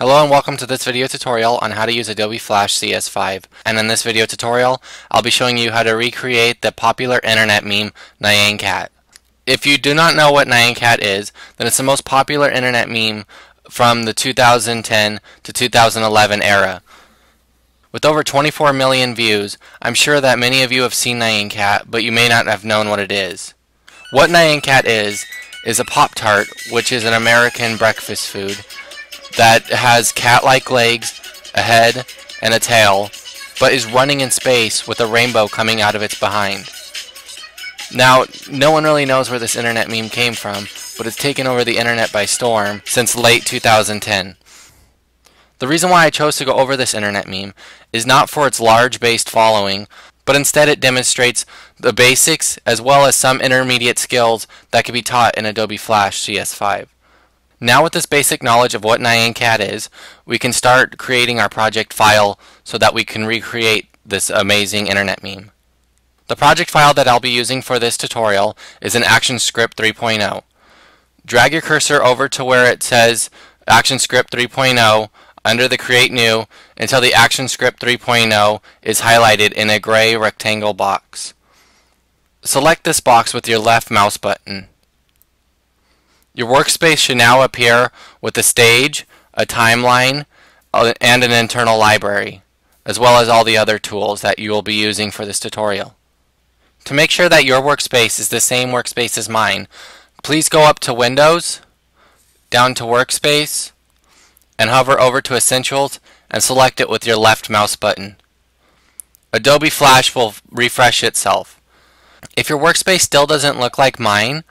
Hello and welcome to this video tutorial on how to use Adobe Flash CS5. And in this video tutorial, I'll be showing you how to recreate the popular internet meme, Nyan Cat. If you do not know what Nyan Cat is, then it's the most popular internet meme from the 2010 to 2011 era. With over 24 million views, I'm sure that many of you have seen Nyan Cat, but you may not have known what it is. What Nyan Cat is a Pop-Tart, which is an American breakfast food that has cat-like legs, a head, and a tail, but is running in space with a rainbow coming out of its behind. Now, no one really knows where this internet meme came from, but it's taken over the internet by storm since late 2010. The reason why I chose to go over this internet meme is not for its large-based following, but instead it demonstrates the basics as well as some intermediate skills that can be taught in Adobe Flash CS5. Now with this basic knowledge of what Nyan Cat is, we can start creating our project file so that we can recreate this amazing internet meme. The project file that I'll be using for this tutorial is an ActionScript 3.0. Drag your cursor over to where it says ActionScript 3.0 under the Create New until the ActionScript 3.0 is highlighted in a gray rectangle box. Select this box with your left mouse button. Your workspace should now appear with a stage, a timeline, and an internal library, as well as all the other tools that you will be using for this tutorial. To make sure that your workspace is the same workspace as mine, please go up to Windows, down to Workspace, and hover over to Essentials and select it with your left mouse button. Adobe Flash will refresh itself. If your workspace still doesn't look like mine,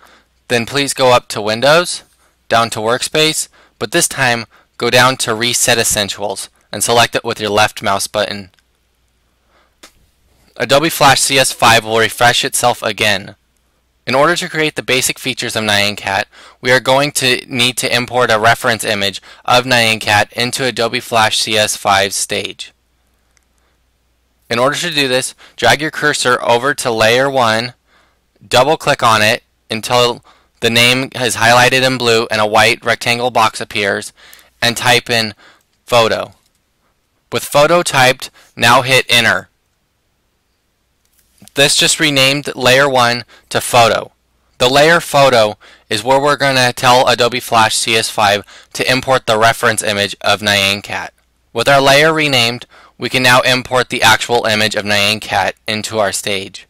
then please go up to Windows, down to Workspace, but this time go down to Reset Essentials and select it with your left mouse button. Adobe Flash CS5 will refresh itself again. In order to create the basic features of Nyan Cat, we are going to need to import a reference image of Nyan Cat into Adobe Flash CS5 stage. In order to do this, drag your cursor over to Layer 1, double click on it until the name is highlighted in blue and a white rectangle box appears, and type in Photo. With Photo typed, now hit Enter. This just renamed Layer 1 to Photo. The layer Photo is where we're going to tell Adobe Flash CS5 to import the reference image of Nyan Cat. With our layer renamed, we can now import the actual image of Nyan Cat into our stage.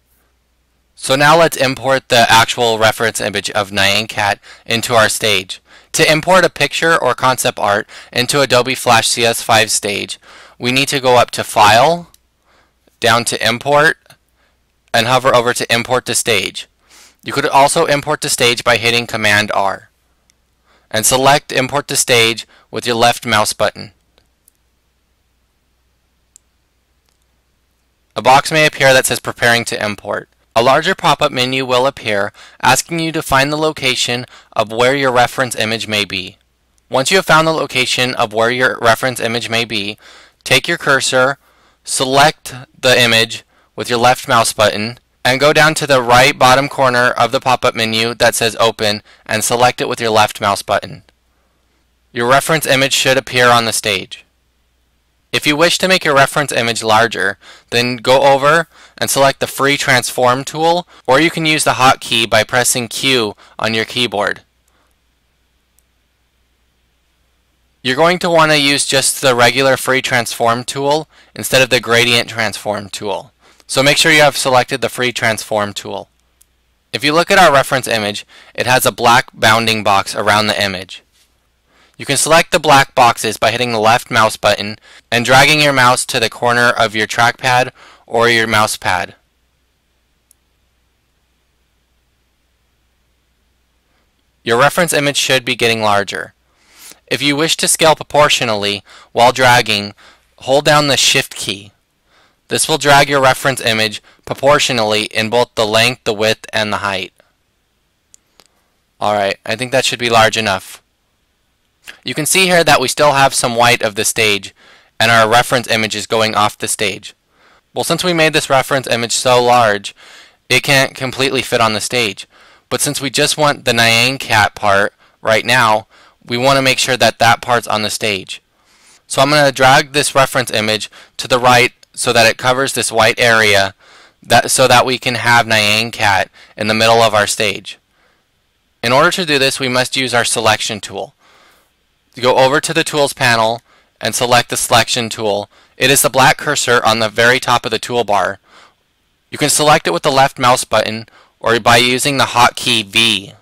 So now let's import the actual reference image of Nyan Cat into our stage. To import a picture or concept art into Adobe Flash CS5 stage, we need to go up to File, down to Import, and hover over to Import to Stage. You could also import to stage by hitting Command R. And select Import to Stage with your left mouse button. A box may appear that says Preparing to Import. A larger pop-up menu will appear asking you to find the location of where your reference image may be. Once you have found the location of where your reference image may be, take your cursor, select the image with your left mouse button, and go down to the right bottom corner of the pop-up menu that says Open and select it with your left mouse button. Your reference image should appear on the stage. If you wish to make your reference image larger, then go over and select the free transform tool, or you can use the hotkey by pressing Q on your keyboard. You're going to want to use just the regular free transform tool instead of the gradient transform tool. So make sure you have selected the free transform tool. If you look at our reference image, it has a black bounding box around the image. You can select the black boxes by hitting the left mouse button and dragging your mouse to the corner of your trackpad or your mouse pad. Your reference image should be getting larger. If you wish to scale proportionally while dragging, hold down the Shift key. This will drag your reference image proportionally in both the length, the width, and the height. Alright, I think that should be large enough. You can see here that we still have some white of the stage, and our reference image is going off the stage. Well, since we made this reference image so large, it can't completely fit on the stage. But since we just want the Nyan Cat part right now, we want to make sure that that part's on the stage. So I'm going to drag this reference image to the right so that it covers this white area so that we can have Nyan Cat in the middle of our stage. In order to do this, we must use our selection tool. Go over to the Tools panel and select the Selection tool. It is the black cursor on the very top of the toolbar. You can select it with the left mouse button or by using the hotkey V.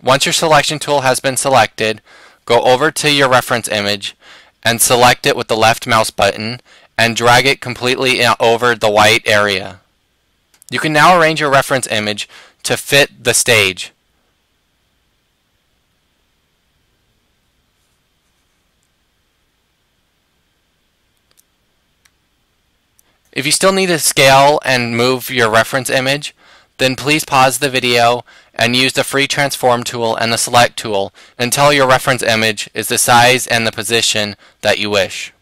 Once your selection tool has been selected, go over to your reference image and select it with the left mouse button and drag it completely over the white area. You can now arrange your reference image to fit the stage. If you still need to scale and move your reference image, then please pause the video and use the free transform tool and the select tool until your reference image is the size and the position that you wish.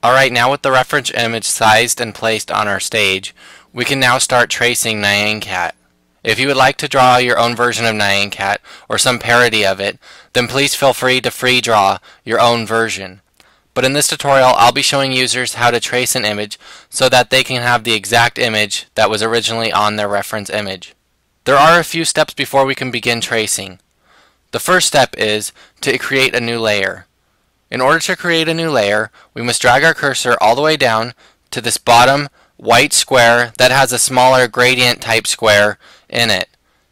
Alright, now with the reference image sized and placed on our stage, we can now start tracing Nyan Cat. If you would like to draw your own version of Nyan Cat or some parody of it, then please feel free to free draw your own version. But in this tutorial, I'll be showing users how to trace an image so that they can have the exact image that was originally on their reference image. There are a few steps before we can begin tracing. The first step is to create a new layer. In order to create a new layer, we must drag our cursor all the way down to this bottom white square that has a smaller gradient type square in it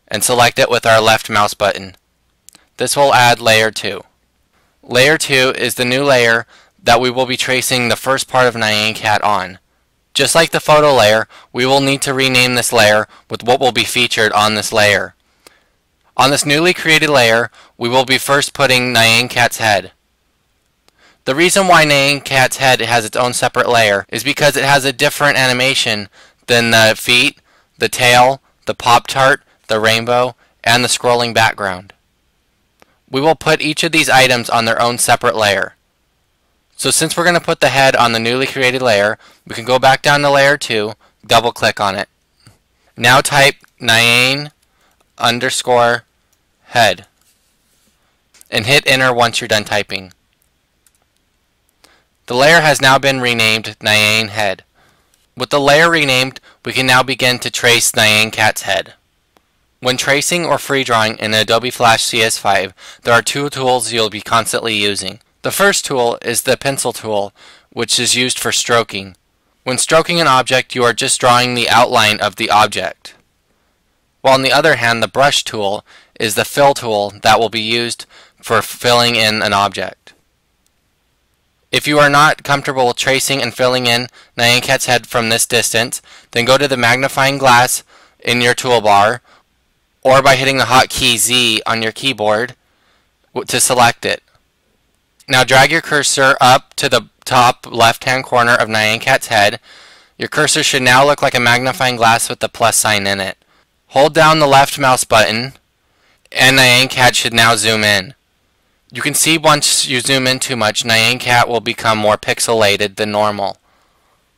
and select it with our left mouse button. This will add layer 2. Layer 2 is the new layer that we will be tracing the first part of Nyan Cat on. Just like the photo layer, we will need to rename this layer with what will be featured on this layer. On this newly created layer, we will be first putting Nyan Cat's head. The reason why Nyan Cat's head has its own separate layer is because it has a different animation than the feet, the tail, the Pop-Tart, the rainbow, and the scrolling background. We will put each of these items on their own separate layer. So since we're going to put the head on the newly created layer, we can go back down to layer 2, double click on it. Now type Nyan_head and hit enter once you're done typing. The layer has now been renamed Nyan Head. With the layer renamed, we can now begin to trace Nyan Cat's head. When tracing or free drawing in Adobe Flash CS5, there are two tools you'll be constantly using. The first tool is the pencil tool, which is used for stroking. When stroking an object, you are just drawing the outline of the object. While on the other hand, the brush tool is the fill tool that will be used for filling in an object. If you are not comfortable with tracing and filling in Nyan Cat's head from this distance, then go to the magnifying glass in your toolbar or by hitting the hotkey Z on your keyboard to select it. Now drag your cursor up to the top left-hand corner of Nyan Cat's head. Your cursor should now look like a magnifying glass with the plus sign in it. Hold down the left mouse button and Nyan Cat should now zoom in. You can see once you zoom in too much, Nyan Cat will become more pixelated than normal.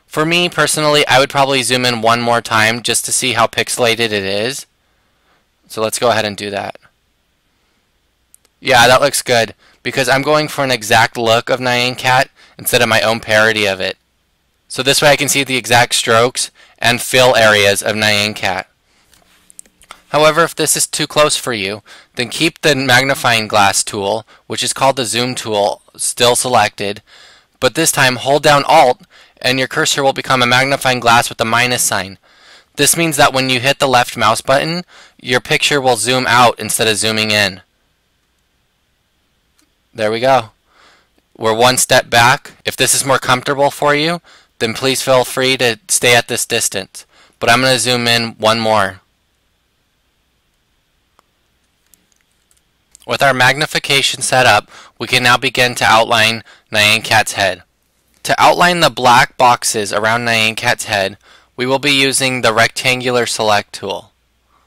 For me personally, I would probably zoom in one more time just to see how pixelated it is. So let's go ahead and do that. Yeah, that looks good, because I'm going for an exact look of Nyan Cat instead of my own parody of it. So this way I can see the exact strokes and fill areas of Nyan Cat. However, if this is too close for you, then keep the magnifying glass tool, which is called the zoom tool, still selected, but this time hold down Alt and your cursor will become a magnifying glass with a minus sign. This means that when you hit the left mouse button, your picture will zoom out instead of zooming in. There we go. We're one step back. If this is more comfortable for you, then please feel free to stay at this distance. But I'm going to zoom in one more. With our magnification set up, we can now begin to outline Nyan Cat's head. To outline the black boxes around Nyan Cat's head, we will be using the rectangular select tool.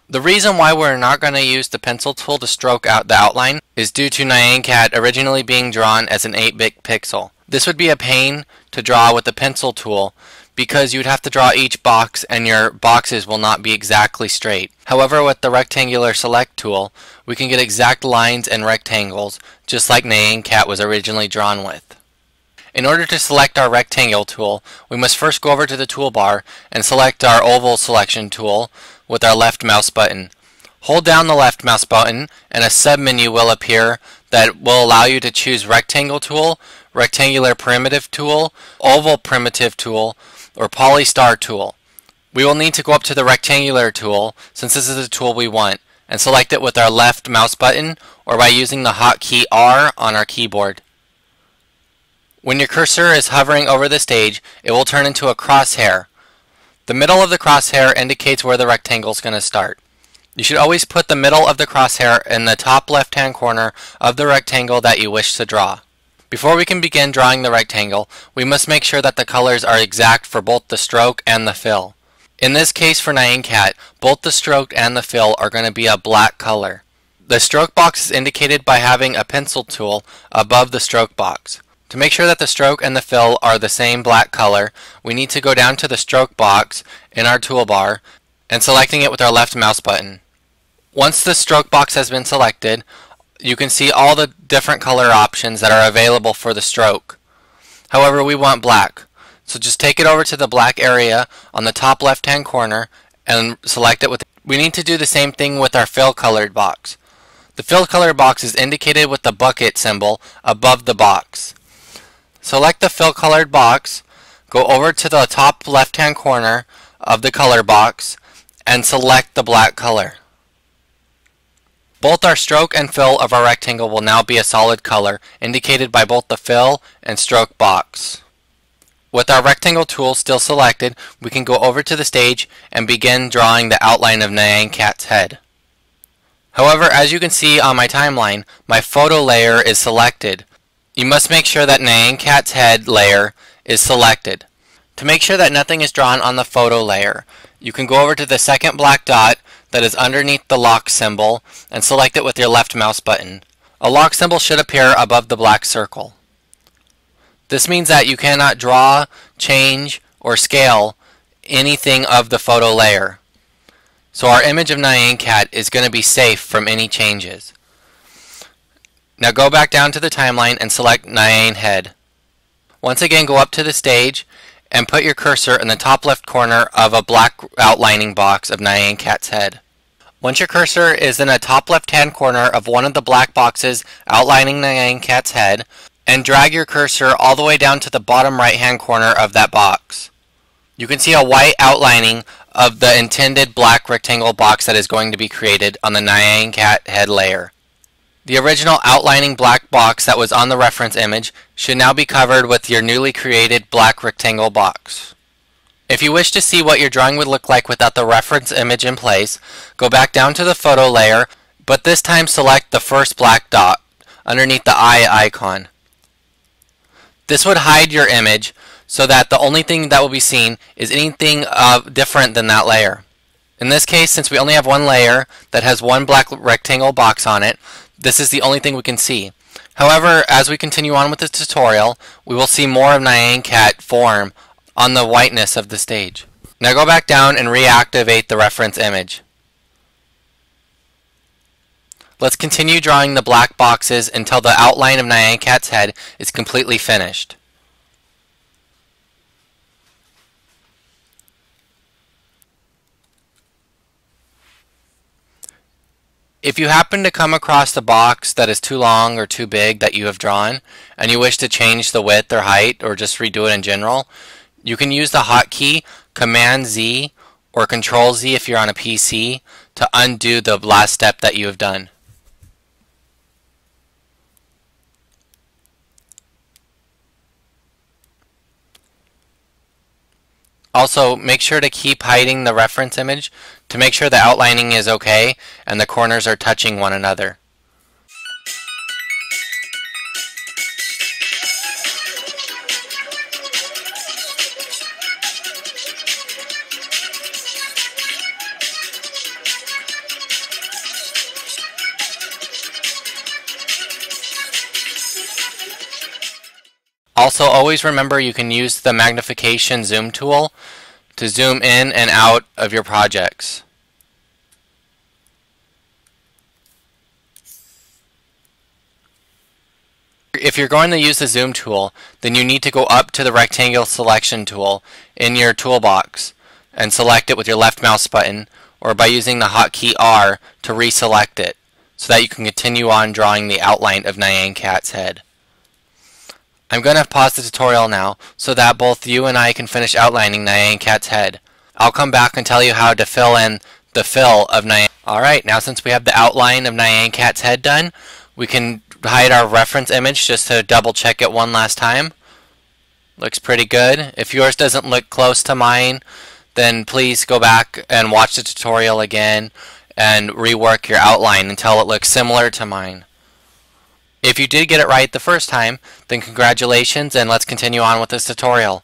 The reason why we're not going to use the pencil tool to stroke out the outline is due to Nyan Cat originally being drawn as an 8-bit pixel. This would be a pain to draw with the pencil tool because you'd have to draw each box and your boxes will not be exactly straight. However, with the rectangular select tool, we can get exact lines and rectangles just like Nyan Cat was originally drawn with. In order to select our rectangle tool, we must first go over to the toolbar and select our oval selection tool with our left mouse button. Hold down the left mouse button and a submenu will appear that will allow you to choose rectangle tool, rectangular primitive tool, oval primitive tool, or polystar tool. We will need to go up to the rectangular tool, since this is the tool we want, and select it with our left mouse button or by using the hotkey R on our keyboard. When your cursor is hovering over the stage, it will turn into a crosshair. The middle of the crosshair indicates where the rectangle is going to start. You should always put the middle of the crosshair in the top left-hand corner of the rectangle that you wish to draw. Before we can begin drawing the rectangle, we must make sure that the colors are exact for both the stroke and the fill. In this case for Nyan Cat, both the stroke and the fill are going to be a black color. The stroke box is indicated by having a pencil tool above the stroke box. To make sure that the stroke and the fill are the same black color, we need to go down to the stroke box in our toolbar and selecting it with our left mouse button. Once the stroke box has been selected, you can see all the different color options that are available for the stroke. However, we want black. So just take it over to the black area on the top left-hand corner and select it with. We need to do the same thing with our fill colored box. The fill colored box is indicated with the bucket symbol above the box. Select the fill colored box, go over to the top left-hand corner of the color box, and select the black color. Both our stroke and fill of our rectangle will now be a solid color, indicated by both the fill and stroke box. With our rectangle tool still selected, we can go over to the stage and begin drawing the outline of Nyan Cat's head. However, as you can see on my timeline, my photo layer is selected. You must make sure that Nyan Cat's head layer is selected. To make sure that nothing is drawn on the photo layer, you can go over to the second black dot that is underneath the lock symbol and select it with your left mouse button. A lock symbol should appear above the black circle. This means that you cannot draw, change, or scale anything of the photo layer. So our image of Nyan Cat is going to be safe from any changes. Now go back down to the timeline and select Nyan Head. Once again, go up to the stage and put your cursor in the top left corner of a black outlining box of Nyan Cat's head. Once your cursor is in the top left-hand corner of one of the black boxes outlining Nyan Cat's head, and drag your cursor all the way down to the bottom right-hand corner of that box. You can see a white outlining of the intended black rectangle box that is going to be created on the Nyan Cat head layer. The original outlining black box that was on the reference image should now be covered with your newly created black rectangle box. If you wish to see what your drawing would look like without the reference image in place, go back down to the photo layer, but this time select the first black dot underneath the eye icon. This would hide your image so that the only thing that will be seen is anything different than that layer. In this case, since we only have one layer that has one black rectangle box on it, this is the only thing we can see. However, as we continue on with this tutorial, we will see more of Nyan Cat form on the whiteness of the stage. Now go back down and reactivate the reference image. Let's continue drawing the black boxes until the outline of Nyan Cat's head is completely finished. If you happen to come across the box that is too long or too big that you have drawn, and you wish to change the width or height or just redo it in general, you can use the hotkey Command-Z or Control-Z if you're on a PC to undo the last step that you have done. Also, make sure to keep hiding the reference image to make sure the outlining is okay and the corners are touching one another. Also, always remember you can use the magnification zoom tool to zoom in and out of your projects. If you're going to use the zoom tool, then you need to go up to the rectangle selection tool in your toolbox and select it with your left mouse button, or by using the hotkey R to reselect it so that you can continue on drawing the outline of Nyan Cat's head. I'm going to pause the tutorial now so that both you and I can finish outlining Nyan Cat's head. I'll come back and tell you how to fill in the fill of Nyan. Alright, now since we have the outline of Nyan Cat's head done, we can hide our reference image just to double check it one last time. Looks pretty good. If yours doesn't look close to mine, then please go back and watch the tutorial again and rework your outline until it looks similar to mine. If you did get it right the first time, then congratulations, and let's continue on with this tutorial.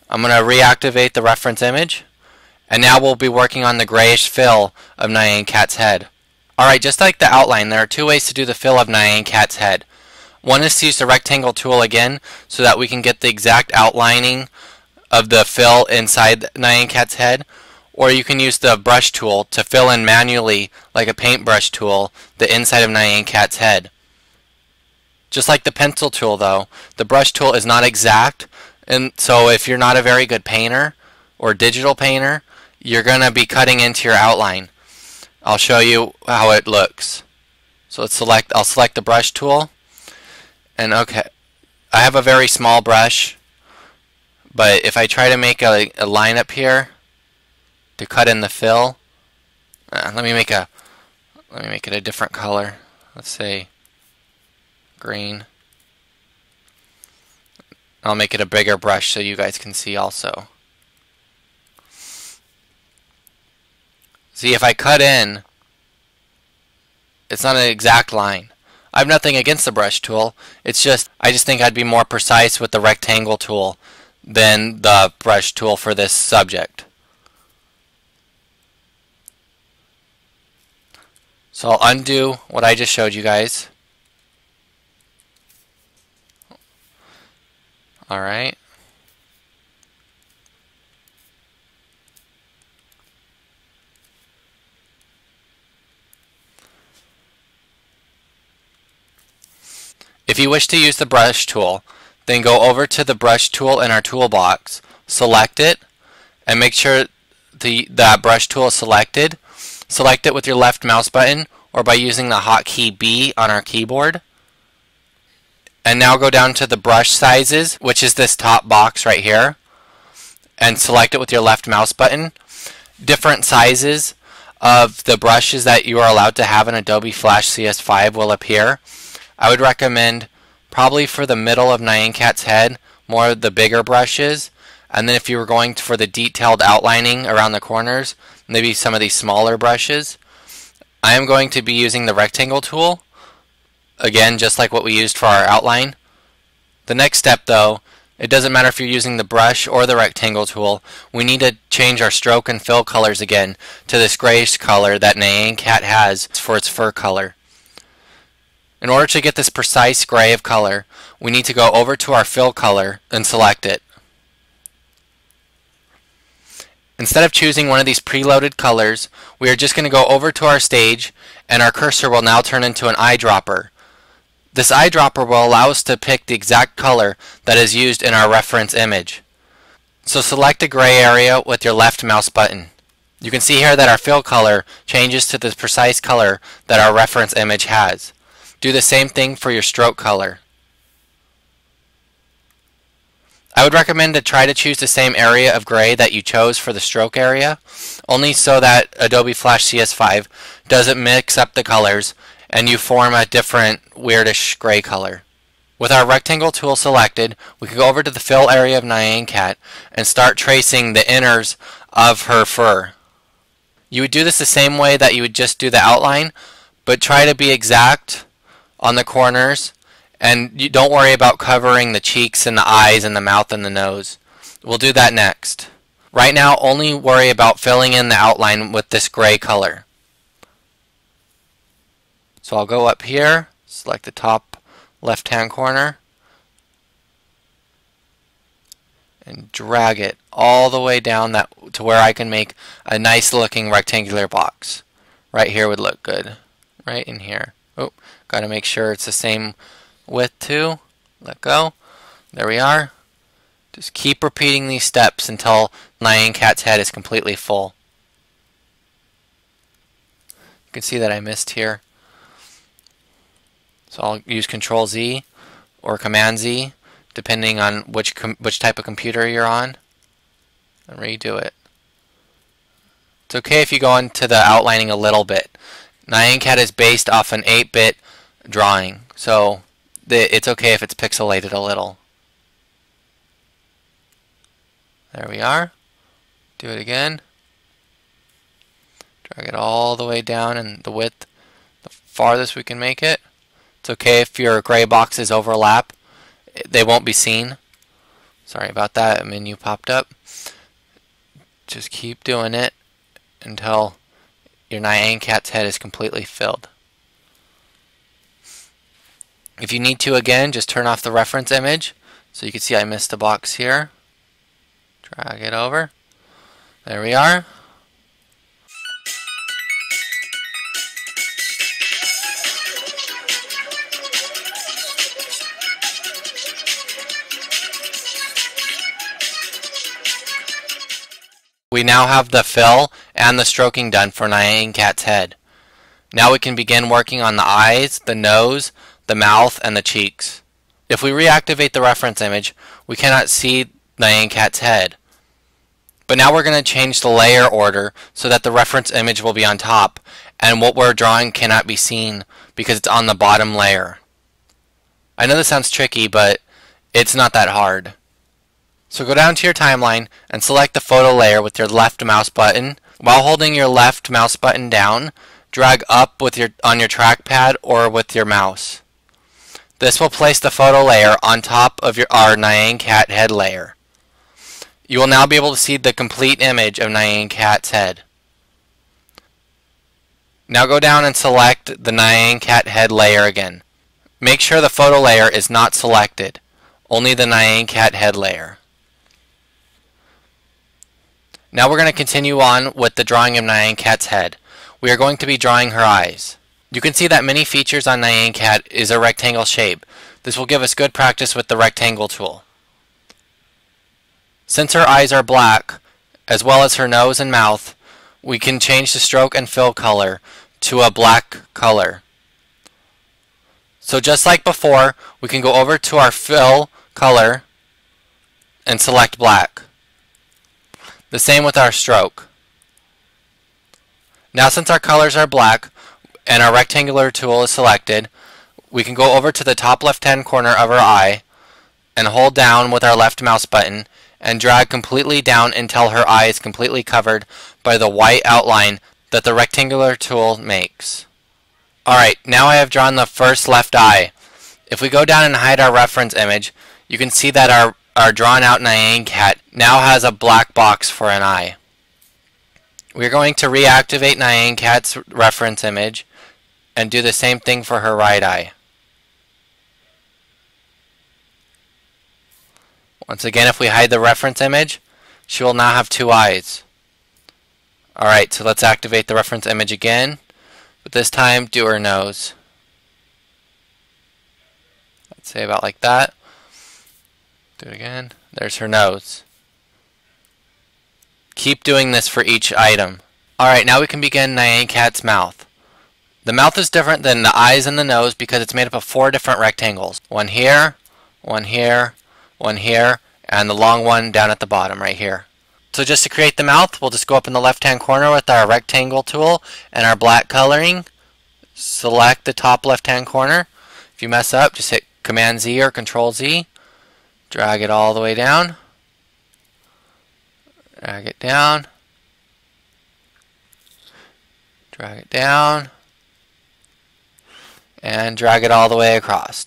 I'm going to reactivate the reference image, and now we'll be working on the grayish fill of Nyan Cat's head. Alright, just like the outline, there are two ways to do the fill of Nyan Cat's head. One is to use the rectangle tool again so that we can get the exact outlining of the fill inside Nyan Cat's head, or you can use the brush tool to fill in manually, like a paintbrush tool, the inside of Nyan Cat's head. Just like the pencil tool though, the brush tool is not exact, and so if you're not a very good painter or digital painter, you're going to be cutting into your outline. I'll show you how it looks. So I'll select the brush tool, and okay, I have a very small brush, but if I try to make a line up here to cut in the fill, let me make it a different color. Let's say green. I'll make it a bigger brush so you guys can see also. See, if I cut in, it's not an exact line. I have nothing against the brush tool. It's just, I just think I'd be more precise with the rectangle tool than the brush tool for this subject. So I'll undo what I just showed you guys. Alright. If you wish to use the brush tool, then go over to the brush tool in our toolbox, select it, and make sure that brush tool is selected. Select it with your left mouse button or by using the hotkey B on our keyboard. And now go down to the brush sizes, which is this top box right here, and select it with your left mouse button. Different sizes of the brushes that you are allowed to have in Adobe Flash CS5 will appear. I would recommend probably for the middle of Nyan Cat's head, more of the bigger brushes, and then if you were going for the detailed outlining around the corners, maybe some of these smaller brushes. I am going to be using the rectangle tool, again just like what we used for our outline. The next step though, it doesn't matter if you're using the brush or the rectangle tool, we need to change our stroke and fill colors again to this grayish color that Nyan Cat has for its fur color. In order to get this precise gray of color, we need to go over to our fill color and select it. Instead of choosing one of these preloaded colors, we are just going to go over to our stage, and our cursor will now turn into an eyedropper. This eyedropper will allow us to pick the exact color that is used in our reference image. So select a gray area with your left mouse button. You can see here that our fill color changes to the precise color that our reference image has. Do the same thing for your stroke color. I would recommend to try to choose the same area of gray that you chose for the stroke area, only so that Adobe Flash CS5 doesn't mix up the colors and you form a different weirdish gray color. With our rectangle tool selected, we can go over to the fill area of Nyan Cat and start tracing the inners of her fur. You would do this the same way that you would just do the outline, but try to be exact on the corners, and you don't worry about covering the cheeks and the eyes and the mouth and the nose. We'll do that next. Right now, only worry about filling in the outline with this gray color. So I'll go up here, select the top left-hand corner, and drag it all the way down to where I can make a nice looking rectangular box. Right here would look good. Right in here. Oh, got to make sure it's the same width 2, let go. There we are. Just keep repeating these steps until Nyan Cat's head is completely full. You can see that I missed here. So I'll use Control Z or Command Z depending on which type of computer you're on, and redo it. It's okay if you go into the outlining a little bit. Nyan Cat is based off an 8-bit drawing, so it's okay if it's pixelated a little. There we are. Do it again. Drag it all the way down in the width, the farthest we can make it. It's okay if your gray boxes overlap. They won't be seen. Sorry about that, a menu popped up. Just keep doing it until your Nyan Cat's head is completely filled. If you need to, again, just turn off the reference image. So you can see I missed a box here. Drag it over. There we are. We now have the fill and the stroking done for Nyan Cat's head. Now we can begin working on the eyes, the nose, the mouth, and the cheeks. If we reactivate the reference image, we cannot see Nyan Cat's head. But now we're going to change the layer order so that the reference image will be on top, and what we're drawing cannot be seen because it's on the bottom layer. I know this sounds tricky, but it's not that hard. So go down to your timeline and select the photo layer with your left mouse button. While holding your left mouse button down, drag up with on your trackpad or with your mouse. This will place the photo layer on top of our Nyan Cat head layer. You will now be able to see the complete image of Nyan Cat's head. Now go down and select the Nyan Cat head layer again. Make sure the photo layer is not selected, only the Nyan Cat head layer. Now we're going to continue on with the drawing of Nyan Cat's head. We are going to be drawing her eyes. You can see that many features on Nyan Cat is a rectangle shape. This will give us good practice with the rectangle tool. Since her eyes are black, as well as her nose and mouth, we can change the stroke and fill color to a black color. So just like before, we can go over to our fill color and select black. The same with our stroke. Now since our colors are black and our rectangular tool is selected, we can go over to the top left-hand corner of our eye and hold down with our left mouse button and drag completely down until her eye is completely covered by the white outline that the rectangular tool makes. Alright, now I have drawn the first left eye. If we go down and hide our reference image, you can see that our drawn out Nyan Cat now has a black box for an eye. We're going to reactivate Nyan Cat's reference image and do the same thing for her right eye. Once again, if we hide the reference image, she will now have two eyes. Alright, so let's activate the reference image again, but this time do her nose. Let's say about like that. Do it again. There's her nose. Keep doing this for each item. Alright, now we can begin Nyan Cat's mouth. The mouth is different than the eyes and the nose because it's made up of 4 different rectangles. One here, one here, one here, and the long one down at the bottom right here. So just to create the mouth, we'll just go up in the left-hand corner with our rectangle tool and our black coloring. Select the top left-hand corner. If you mess up, just hit Command Z or Control Z. Drag it all the way down. Drag it down. Drag it down. And drag it all the way across.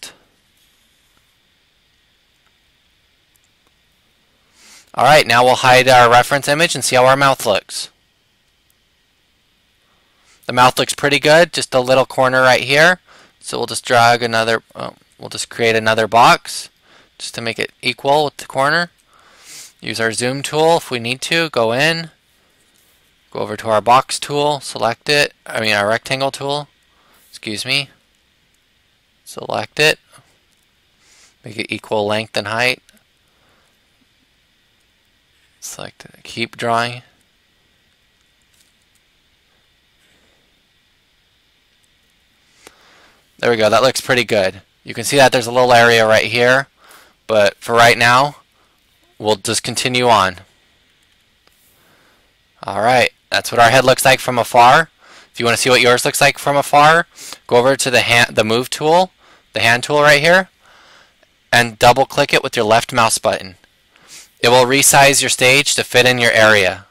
Alright, now we'll hide our reference image and see how our mouth looks. The mouth looks pretty good, just a little corner right here. So we'll just drag another, we'll just create another box just to make it equal with the corner. Use our zoom tool if we need to, go in, go over to our box tool, select it, our rectangle tool, excuse me, select it, Make it equal length and height. Select it. Keep drawing. There we go. That looks pretty good. You can see that there's a little area right here, but for right now, we'll just continue on. Alright, that's what our head looks like from afar. If you want to see what yours looks like from afar, go over to the move tool, the hand tool right here, and double click it with your left mouse button. It will resize your stage to fit in your area.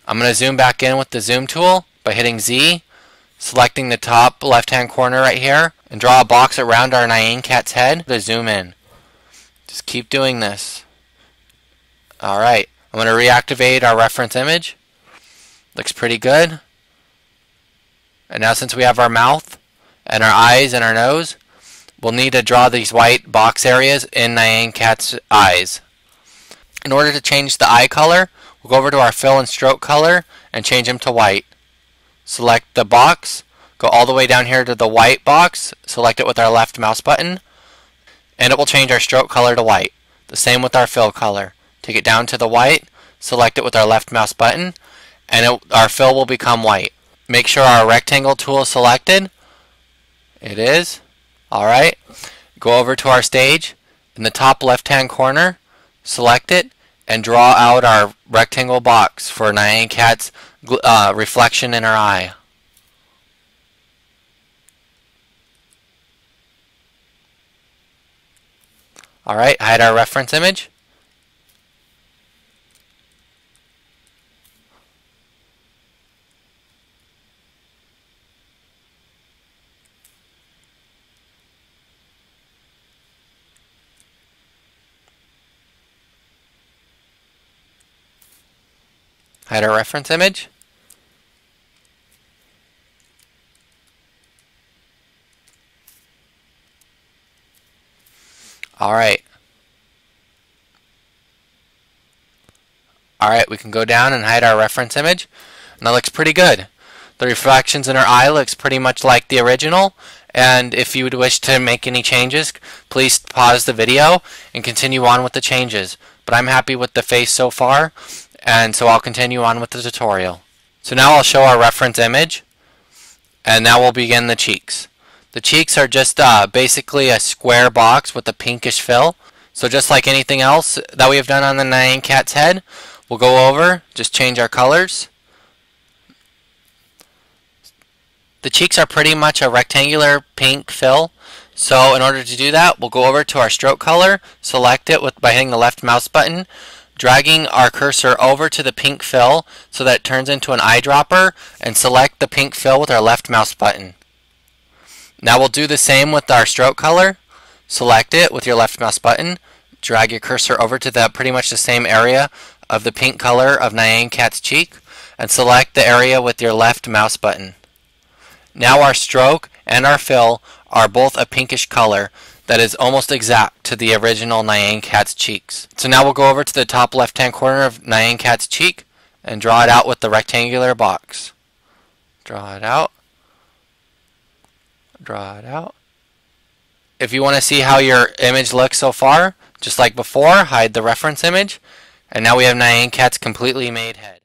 I'm going to zoom back in with the zoom tool by hitting Z, selecting the top left hand corner right here, and draw a box around our Nyan Cat's head to zoom in. Just keep doing this. Alright, I'm going to reactivate our reference image. Looks pretty good. And now since we have our mouth and our eyes and our nose, we'll need to draw these white box areas in Nyan Cat's eyes. In order to change the eye color, we'll go over to our fill and stroke color and change them to white. Select the box, go all the way down here to the white box, select it with our left mouse button, and it will change our stroke color to white. The same with our fill color. Take it down to the white, select it with our left mouse button, and our fill will become white. Make sure our rectangle tool is selected. It is. Alright. Go over to our stage. In the top left hand corner, select it and draw out our rectangle box for Nyan Cat's reflection in her eye. Alright, hide our reference image. Hide our reference image. Alright. Alright, we can go down and hide our reference image. And that looks pretty good. The reflections in her eye looks pretty much like the original. And if you would wish to make any changes, please pause the video and continue on with the changes. But I'm happy with the face so far, and so I'll continue on with the tutorial. So now I'll show our reference image, and now we'll begin the cheeks. The cheeks are just basically a square box with a pinkish fill. So just like anything else that we have done on the Nyan Cat's head, we'll go over, just change our colors. The cheeks are pretty much a rectangular pink fill. So in order to do that, we'll go over to our stroke color, select it by hitting the left mouse button, dragging our cursor over to the pink fill so that it turns into an eyedropper, and select the pink fill with our left mouse button. Now we'll do the same with our stroke color. Select it with your left mouse button, drag your cursor over to pretty much the same area of the pink color of Nyan Cat's cheek, and select the area with your left mouse button. Now our stroke and our fill are both a pinkish color that is almost exact to the original Nyan Cat's cheeks. So now we'll go over to the top left hand corner of Nyan Cat's cheek and draw it out with the rectangular box. Draw it out. Draw it out. If you want to see how your image looks so far, just like before, hide the reference image, and now we have Nyan Cat's completely made head.